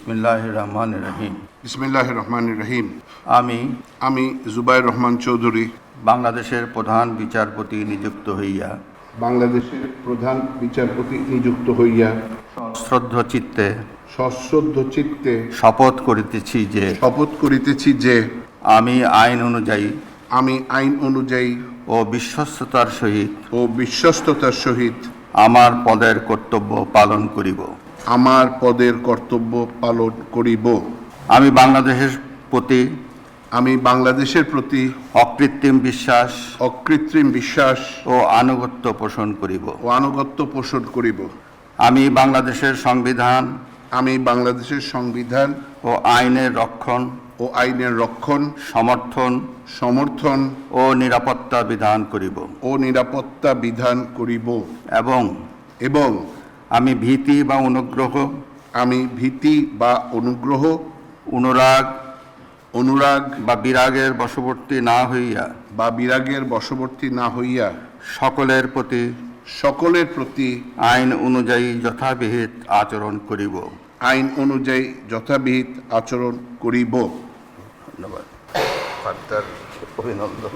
বিসমিল্লাহির রহমানির রহিম। বিসমিল্লাহির রহমানির রহিম। আমি জুবাইর রহমান চৌধুরী বাংলাদেশের প্রধান বিচারপতি নিযুক্ত হইয়া বাংলাদেশের প্রধান বিচারপতি নিযুক্ত হইয়া সশ্রদ্ধ চিত্তে শপথ করিতেছি যে আমি আইন অনুযায়ী ও বিশ্বস্ততার সহিত আমার পদের কর্তব্য পালন করিব। আমি বাংলাদেশের প্রতি অকৃত্রিম বিশ্বাস ও আনুগত্য পোষণ করিব। আমি বাংলাদেশের সংবিধান ও আইনের রক্ষণ সমর্থন ও নিরাপত্তা বিধান করিব এবং আমি ভীতি বা অনুরাগ বা বিরাগের বশবর্তী না হইয়া সকলের প্রতি আইন অনুযায়ী যথাবিহিত আচরণ করিব। ধন্যবাদ। অভিনন্দন।